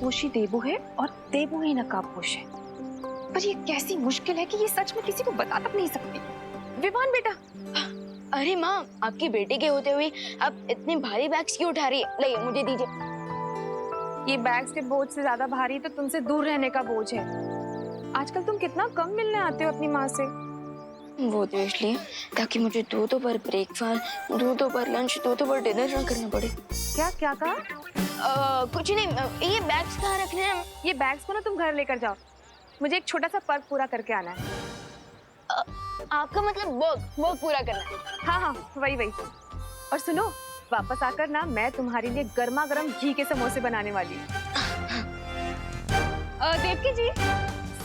नकाबपोशी देबू है और देबू ही नकाबपोश है। पर ये कैसी मुश्किल है कि ये सच में किसी को बता तक नहीं सकती। विवान बेटा। अरे माँ, आपकी बेटे के होते हुए आप इतने भारी बैग्स क्यों उठा रही है? लाइए मुझे दीजिए। ये बैग्स के बोझ से ज्यादा भारी तो तुमसे दूर रहने का बोझ है। आजकल तुम कितना कम मिलने आते हो अपनी माँ से। वो तो इसलिए ताकि मुझे दो बार ब्रेकफास्ट, दो बार लंच, दो बार डिनर ना करना पड़े। क्या क्या कहा? कुछ नहीं, ये बैग्स कहाँ रखने हैं? ये बैग्स को ना तुम घर लेकर जाओ, मुझे एक छोटा सा पर्क पूरा करके आना है। आपका मतलब वर्क पूरा करना है? हाँ हाँ, वही। और सुनो, वापस आकर ना मैं तुम्हारे लिए गर्मा गर्म घी के समोसे बनाने वाली हूँ। देवकी जी,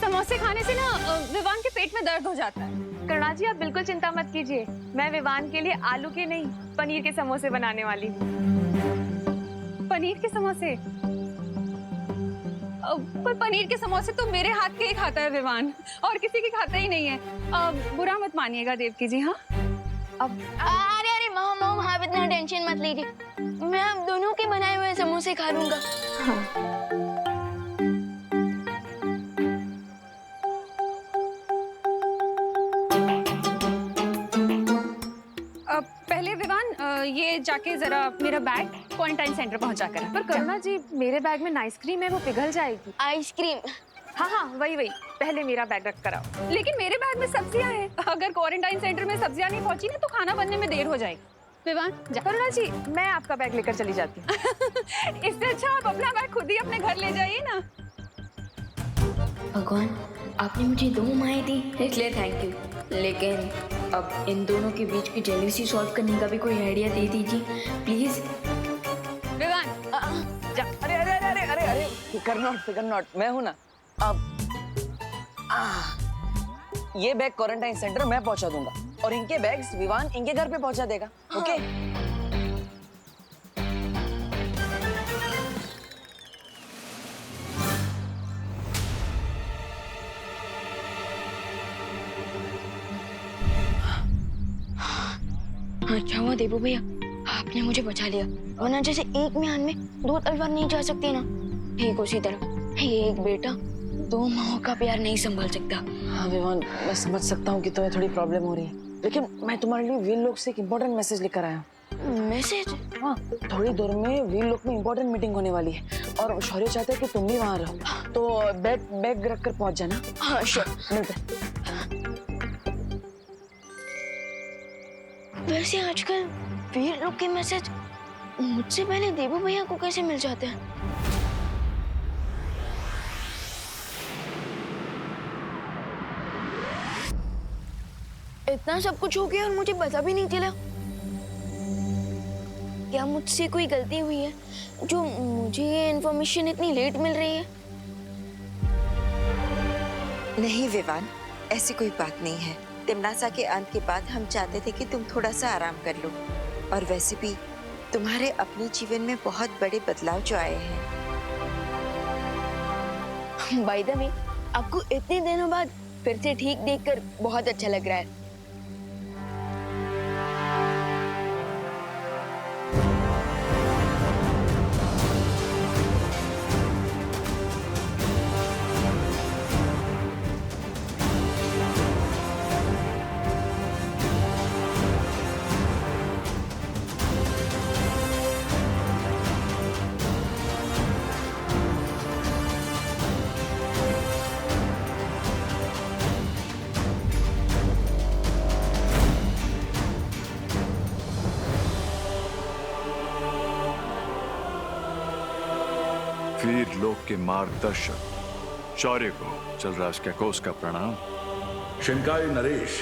समोसे खाने से ना विवान के पेट में दर्द हो जाता है। करुणा जी, आप बिल्कुल चिंता मत कीजिए, मैं विवान के लिए आलू के नहीं पनीर के समोसे बनाने वाली हूँ। पनीर के समोसे? पर पनीर के समोसे तो मेरे हाथ के ही खाता है विवान, और किसी के खाता ही नहीं है। बुरा मत मानिएगा देवकी जी। हाँ अब अरे मम आप इतना टेंशन मत लीजिए, मैं आप दोनों के बनाए हुए समोसे खा लूंगा। हाँ। पहले विवान ये जाके जरा मेरा बैग क्वारंटाइन सेंटर पहुंचा कर। पर करुणा जी, मेरे बैग में आइसक्रीम है, वो पिघल जाएगी। आइसक्रीम? हाँ, वही पहले मेरा बैग रख कर आओ। लेकिन मेरे बैग में सब्जियां हैं, अगर क्वारंटाइन सेंटर में सब्जियां नहीं पहुंची ना तो खाना बनने में देर हो जाएगी। विवान जा। करुणा जी, मैं आपका बैग लेकर चली जाती हूँ। इससे अच्छा आप अपना बैग खुद ही अपने घर ले जाइए ना। भगवान, आपने मुझे 2 माएँ दी इसलिए थैंक यू, लेकिन अब इन दोनों के बीच की जेलसी सॉल्व करने का भी कोई आइडिया दे दीजिए प्लीज। विवान जा। अरे फिकर नॉट, मैं हूं ना। अब ये बैग क्वारंटाइन सेंटर मैं पहुंचा दूंगा और इनके बैग्स विवान इनके घर पे पहुंचा देगा। ओके? अच्छा हुआ देबू भैया, आपने मुझे बचा लिया, वरना जैसे एक म्यान में 2 तलवार नहीं जा सकती ना, ठीक उसी तरह एक बेटा 2 माओं का प्यार नहीं संभाल सकता। हाँ विवान, मैं समझ सकता हूँ कि तुम्हें थोड़ी प्रॉब्लम हो रही है, लेकिन मैं तुम्हारे लिए व्हील लोक से एक इम्पोर्टेंट मैसेज लेकर आया हूँ। मैसेज? हाँ, थोड़ी देर में व्हील लोक में इम्पोर्टेंट मीटिंग होने वाली है और शौर्य चाहते हैं कि तुम भी वहाँ रहो, तो बैग रख कर पहुँच जाना। हाँ श्योर, मिलते। वैसे आजकल वीर लोग के मैसेज मुझसे पहले देबू भैया को कैसे मिल जाते हैं? इतना सब कुछ हो गया और मुझे पता भी नहीं चला। क्या मुझसे कोई गलती हुई है जो मुझे ये इन्फॉर्मेशन इतनी लेट मिल रही है? नहीं विवान, ऐसी कोई बात नहीं है। तिमनासा के अंत के बाद हम चाहते थे कि तुम थोड़ा सा आराम कर लो, और वैसे भी तुम्हारे अपने जीवन में बहुत बड़े बदलाव जो आए हैं। बाय द वे, आपको इतने दिनों बाद फिर से ठीक देखकर बहुत अच्छा लग रहा है। वीर लोक के मार्गदर्शक शौर्य को जलराज कैकोस का प्रणाम। शिनकाई नरेश,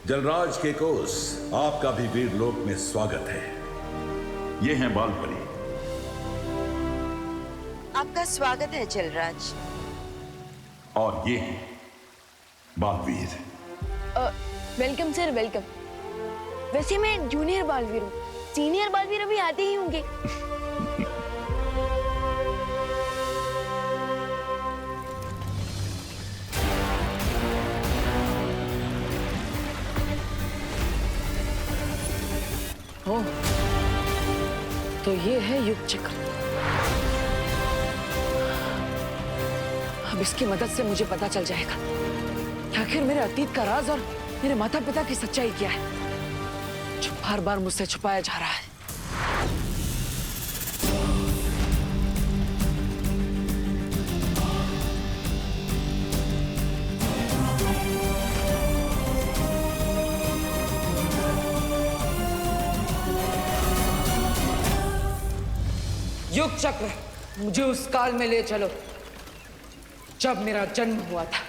जलराज केकोस, आपका भी वीर लोक में स्वागत है। ये हैं बालपरी। आपका स्वागत है जलराज। और ये हैं बालवीर। Welcome sir, welcome. वैसे मैं जूनियर बालवीर हूँ, सीनियर बालवीर अभी आते ही होंगे। ओ, तो ये है युग चक्र। अब इसकी मदद से मुझे पता चल जाएगा कि आखिर मेरे अतीत का राज और मेरे माता पिता की सच्चाई क्या है, जो बार बार मुझसे छुपाया जा रहा है। युग चक्र, मुझे उस काल में ले चलो जब मेरा जन्म हुआ था।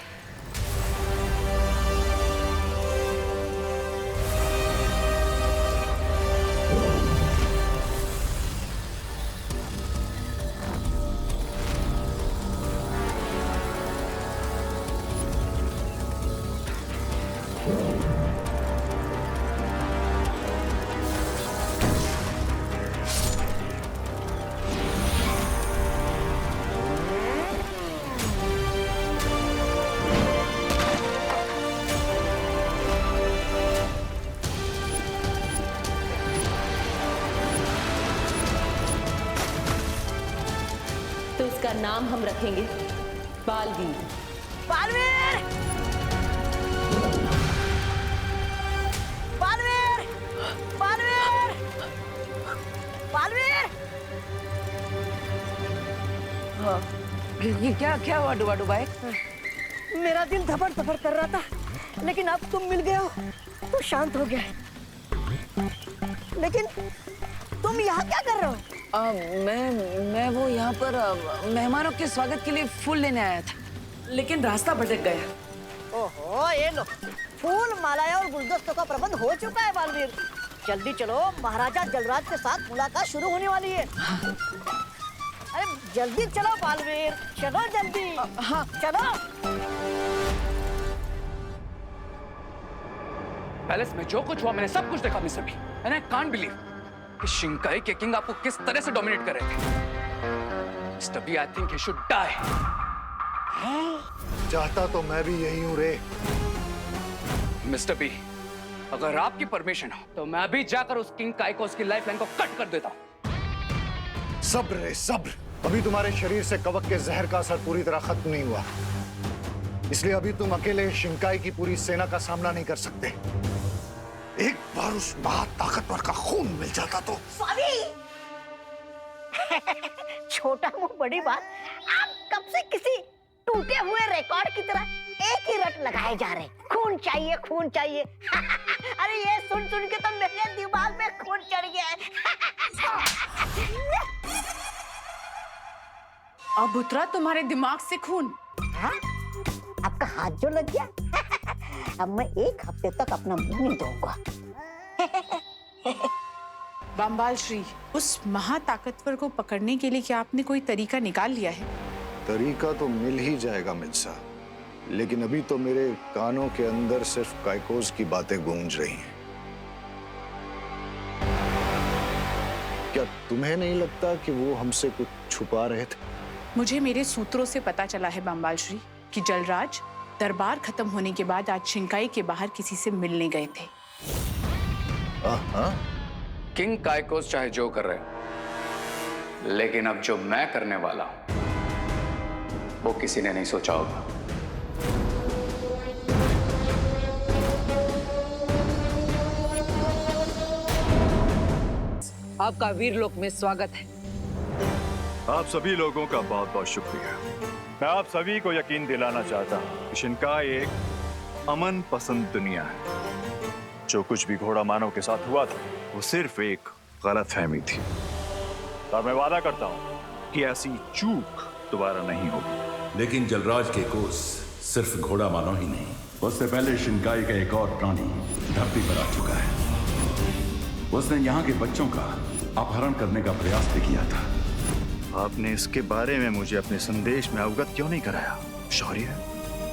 तो उसका नाम हम रखेंगे बालवीर। बालवीर! बालवीर! बालवीर! बालवीर! हाँ, ये क्या हुआ डुबा डुबाए? मेरा दिल धपड़ धपड़ कर रहा था, लेकिन अब तुम मिल गए हो तो शांत हो गया। लेकिन तुम यहाँ क्या कर रहे हो? मैं वो यहाँ पर मेहमानों के स्वागत के लिए फूल लेने आया था, लेकिन रास्ता भटक गया। ओहो, ये लो, फूल मालाएं और गुलदस्तों का प्रबंध हो चुका है बालवीर। जल्दी चलो, महाराजा जलराज के साथ मुलाकात शुरू होने वाली है। अरे जल्दी चलो बालवीर, चलो जल्दी। हाँ चलो। पैलेस में जो कुछ हुआ मैंने सब कुछ देखा mister B, and I can't believe कि शिंकाई के किंग आपको किस तरह से डोमिनेट कर रहे थे। Mister B, I think he should die. चाहता तो मैं भी यही हूं रे। मिस्टर बी, अगर आपकी परमिशन हो तो मैं अभी जाकर उस किंग काई को उसकी लाइफ लाइन को कट कर देता हूं। सब्र रे सब्र, अभी तुम्हारे शरीर से कवक के जहर का असर पूरी तरह खत्म नहीं हुआ, इसलिए अभी तुम अकेले शिंकाई की पूरी सेना का सामना नहीं कर सकते। एक बार उस महाताकतवर का खून मिल जाता तो। स्वामी! छोटा मुंह बड़ी बात, आप कब से किसी टूटे हुए रिकॉर्ड की तरह एक ही रट लगाए जा रहे। खून चाहिए, खून चाहिए। अरे ये सुन सुन के तो मेरे दिमाग में खून चढ़ गया है। अब उतरा तुम्हारे दिमाग से खून? हाँ? आपका हाथ जो लग गया, अब मैं एक हफ्ते तक अपना मुंह नहीं धोऊंगा। बम्बाल श्री, उस महाताकतवर को पकड़ने के लिए क्या आपने कोई तरीका निकाल लिया है? तरीका तो मिल ही जाएगा मिर्जा, लेकिन अभी तो मेरे कानों के अंदर सिर्फ काइकोस की बातें गूंज रही हैं। क्या तुम्हें नहीं लगता कि वो हमसे कुछ छुपा रहे थे? मुझे मेरे सूत्रों से पता चला है बम्बाल श्री कि जलराज दरबार खत्म होने के बाद आज शिंकाई के बाहर किसी से मिलने गए थे। किंग काइकोस चाहे जो कर रहे, लेकिन अब जो मैं करने वाला हूं वो किसी ने नहीं सोचा होगा। आपका वीरलोक में स्वागत है। आप सभी लोगों का बहुत बहुत शुक्रिया। मैं आप सभी को यकीन दिलाना चाहता हूं कि शिंकाई एक अमन पसंद दुनिया है। जो कुछ भी घोड़ा मानव के साथ हुआ था वो सिर्फ एक गलतफहमी थी, और मैं वादा करता हूं कि ऐसी चूक दोबारा नहीं होगी। लेकिन जलराज के कोस सिर्फ घोड़ा मानव ही नहीं, उससे पहले शिंकाई का एक और प्राणी धरती पर आ चुका है। उसने यहाँ के बच्चों का अपहरण करने का प्रयास भी किया था। आपने इसके बारे में मुझे अपने संदेश में अवगत क्यों नहीं कराया शौर्य?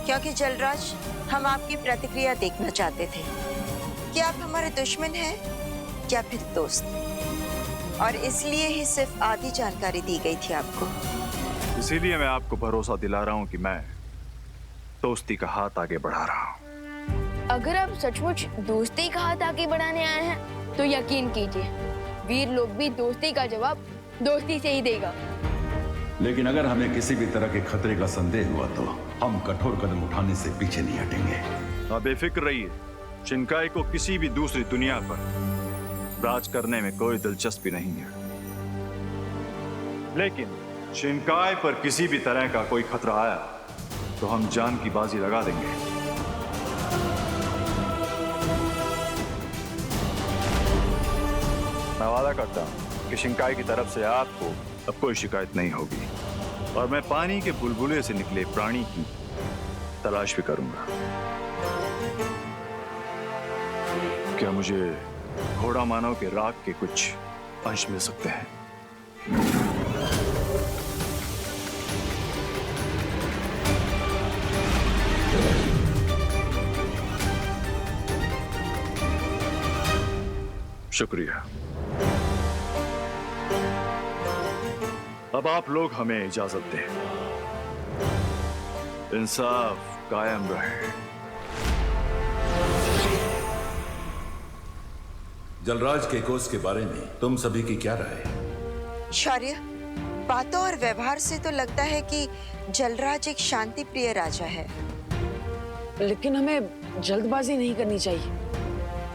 क्योंकि जलराज, हम आपकी प्रतिक्रिया देखना चाहते थे कि आप हमारे दुश्मन हैं या फिर दोस्त, और इसलिए ही सिर्फ आधी जानकारी दी गई थी आपको। इसीलिए मैं आपको भरोसा दिला रहा हूं कि मैं दोस्ती का हाथ आगे बढ़ा रहा हूं। अगर आप सचमुच दोस्ती का हाथ आगे बढ़ाने आए हैं तो यकीन कीजिए वीर लोग भी दोस्ती का जवाब दोस्ती से ही देगा। लेकिन अगर हमें किसी भी तरह के खतरे का संदेह हुआ तो हम कठोर कदम उठाने से पीछे नहीं हटेंगे। आप बेफिक्र रहिए, शिनकाई को किसी भी दूसरी दुनिया पर राज करने में कोई दिलचस्पी नहीं है। लेकिन शिनकाई पर किसी भी तरह का कोई खतरा आया तो हम जान की बाजी लगा देंगे। मैं वादा करता हूं कि शिनकाई की तरफ से आपको अब कोई शिकायत नहीं होगी और मैं पानी के बुलबुले से निकले प्राणी की तलाश भी करूंगा। क्या मुझे घोड़ा मानव के राग के कुछ अंश मिल सकते हैं? शुक्रिया। अब आप लोग हमें इजाजत दें। इंसाफ कायम रहे। जलराज केकोस के बारे में तुम सभी की क्या राय है? शौर्य, बातों और व्यवहार से तो लगता है कि जलराज एक शांति प्रिय राजा है। लेकिन हमें जल्दबाजी नहीं करनी चाहिए,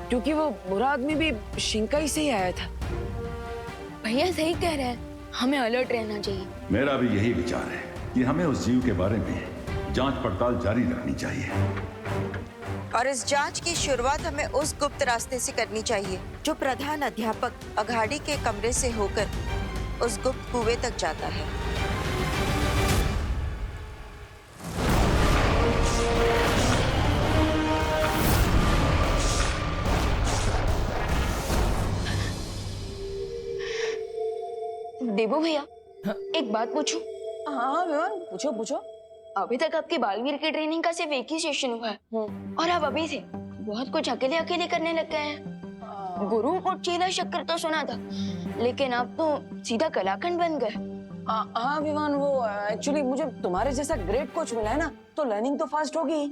क्योंकि वो बुरा आदमी भी शिंकाई से ही आया था। भैया सही कह रहे हैं, हमें अलर्ट रहना चाहिए। मेरा भी यही विचार है कि हमें उस जीव के बारे में जांच पड़ताल जारी रखनी चाहिए। और इस जांच की शुरुआत हमें उस गुप्त रास्ते से करनी चाहिए जो प्रधान अध्यापक अघाड़ी के कमरे से होकर उस गुप्त कुएं तक जाता है। देवो भैया, एक बात पूछूं? हाँ विवान, पूछो पूछो। अभी तक आपकी बालवीर की ट्रेनिंग का सिर्फ एक ही सेशन हुआ है और आप अभी से बहुत कुछ अकेले अकेले करने लग गए हैं। गुरु को चेला शक्कर तो सुना था, लेकिन आप तो सीधा कलाखंड बन गए। हाँ विवान, वो एक्चुअली मुझे तुम्हारे जैसा ग्रेट कोच मिला है ना, तो लर्निंग तो फास्ट होगी।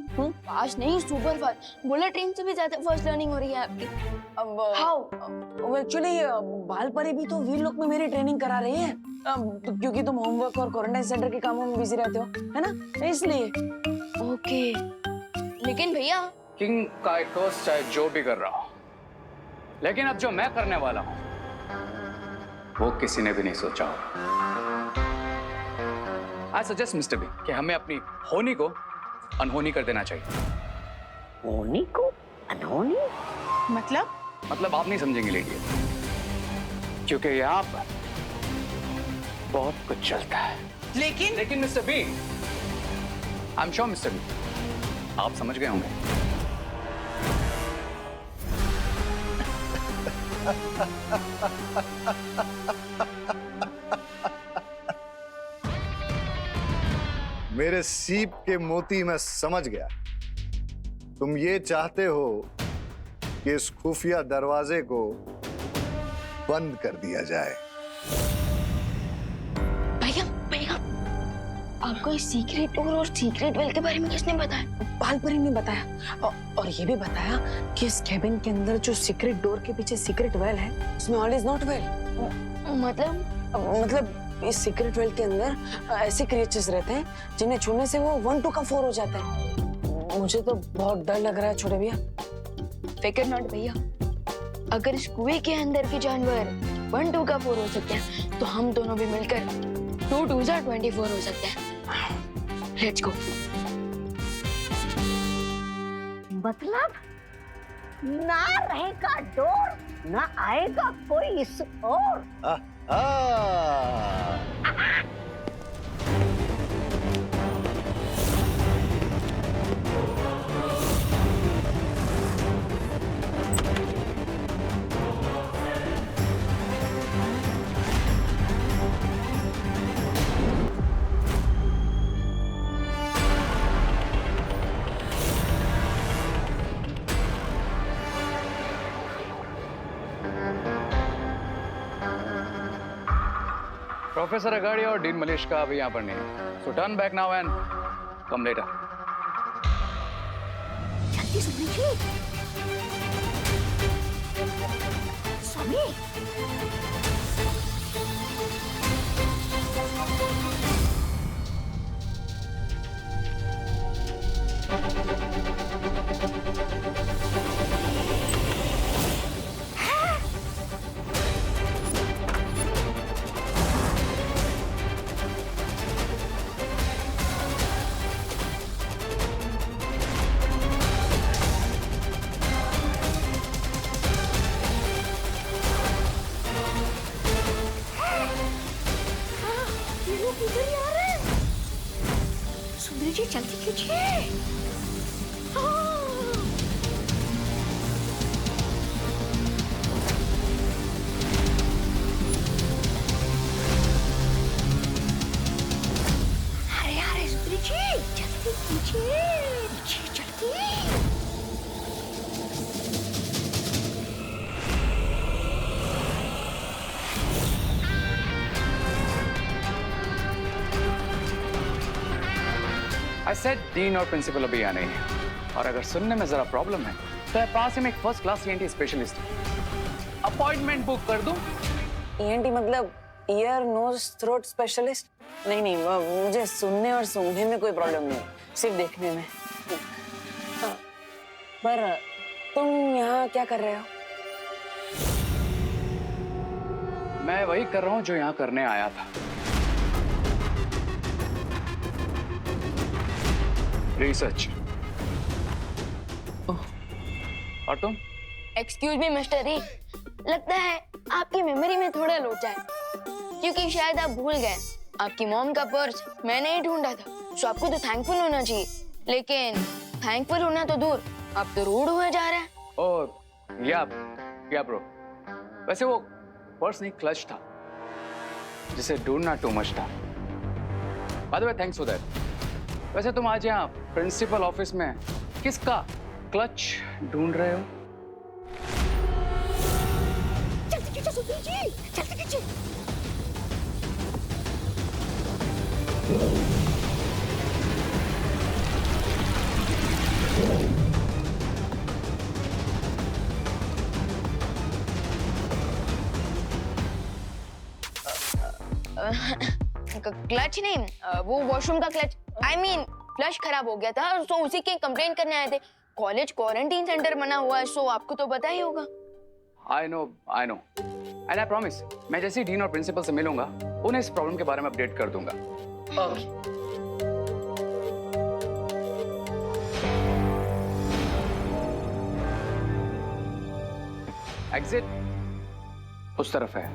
फास्ट नहीं, सुपर फास्ट। बुलेट ट्रेन से भी ज्यादा फास्ट लर्निंग हो रही है आपकी। अब हाउ? एक्चुअली बालपरी भी तो वीर लोक में मेरी ट्रेनिंग करा रही है, क्योंकि तुम होमवर्क और क्वारंटाइन सेंटर के कामों में बिजी रहते हो, है ना, इसलिए। ओके, लेकिन भैया किंग काइकोस चाहे जो भी कर रहा हो, लेकिन अब जो मैं करने वाला हूं वो किसी ने भी नहीं सोचा होगा। आई सजेस्ट मिस्टर बी कि हमें अपनी होनी को अनहोनी कर देना चाहिए। होनी को अनहोनी? मतलब आप नहीं समझेंगे लेडी, क्योंकि यहाँ पर बहुत कुछ चलता है। लेकिन mister B, I am sure mister B, आप समझ गए होंगे। मेरे सीप के मोती मैं समझ गया। तुम ये चाहते हो कि इस खुफिया दरवाजे को बंद कर दिया जाए। भैया, आपको इस सीक्रेट डोर और सीक्रेट वेल के बारे में किसने बताया? बालपरी ने बताया, और ये भी बताया कि इस केबिन के अंदर जो सीक्रेट डोर के पीछे सीक्रेट वेल है, उसमें ऑल इज नॉट वेल। मतलब इस सीक्रेट वेल के अंदर ऐसे क्रिएचर्स रहते हैं जिन्हें छूने से वो 1 2 का 4 हो जाता है। मुझे तो बहुत डर लग रहा है छोटे भैया। फिकर नॉट भैया, अगर इस कुएं के अंदर के जानवर 1 2 का 4 हो सकते हैं, तो हम दोनों भी मिलकर 2 2 24 हो सकते हैं। Let's go. मतलब ना रहेगा डोर, ना आएगा कोई इस ओर। प्रोफेसर अगाड़ी और डीन मलिश का अभी यहाँ पर नहीं है, सो turn back now and come later. जल्दी सुनिए स्वामी। कीजिए, जल्दी कीजिए। अरे अरे सुंदरी जी, जल्दी कीजिए, जल्दी। I said डीन और प्रिंसिपल अभी आने ही है, और अगर सुनने में जरा प्रॉब्लम है तो पास ही में एक first class ENT specialist appointment book कर दूं। ENT मतलब ईयर नोज थ्रोट स्पेशलिस्ट? नहीं नहीं, मुझे सुनने और सूंघने में कोई प्रॉब्लम नहीं, सिर्फ देखने में। पर तुम यहाँ क्या कर रहे हो? मैं वही कर रहा हूँ जो यहाँ करने आया था, रिसर्च। और तुम? एक्सक्यूज मी मिस्टर ई, लगता है आपकी मेमोरी में थोड़ा लोचा है, क्योंकि शायद आप भूल गए आपकी मॉम का पर्स मैंने ही ढूंढा था। सो आपको तो थैंकफुल होना चाहिए, लेकिन थैंकफुल होना तो दूर, आप तो रूड हुए जा रहे हैं। ओह या ब्रो, वैसे वो पर्स नहीं क्लच था, जिसे ढूंढना टू मच था। By the way thanks for that. वैसे तुम आज यहाँ प्रिंसिपल ऑफिस में किसका क्लच ढूंढ रहे हो? जल्दी कीजिए सुंदरी जी, जल्दी कीजिए। क्लच नहीं, वो वॉशरूम का क्लच, आई मीन फ्लश खराब हो गया था, सो उसी की कंप्लेंट करने आए थे। कॉलेज क्वारंटीन सेंटर बना हुआ है, सो आपको तो पता ही होगा। I know and I promise, मैं जैसे ही डीन और प्रिंसिपल से मिलूंगा उन्हें इस प्रॉब्लम के बारे में अपडेट कर दूंगा। एग्जिट उस तरफ है।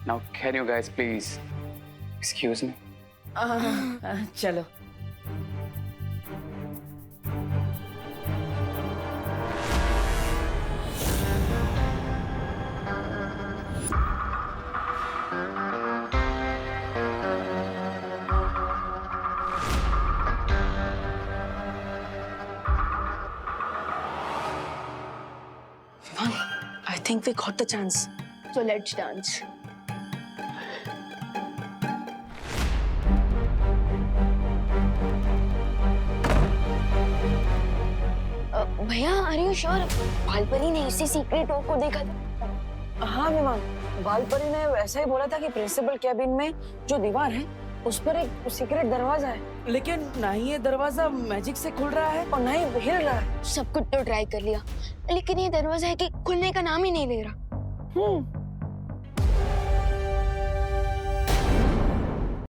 Now can you guys please excuse me? चलो। I think we got the chance. So let's dance. भैया आर यू श्योर बालपरी ने इसी सीक्रेट डोर को देखा था? हाँ विमान, बालपरी ने वैसा ही बोला था कि प्रिंसिपल कैबिन में जो दीवार है उस पर एक सीक्रेट दरवाजा है, लेकिन ना ही ये दरवाजा मैजिक से खुल रहा है और ना ही हिल रहा है। सब कुछ तो ट्राई कर लिया, लेकिन ये दरवाजा है कि खुलने का नाम ही नहीं ले रहा।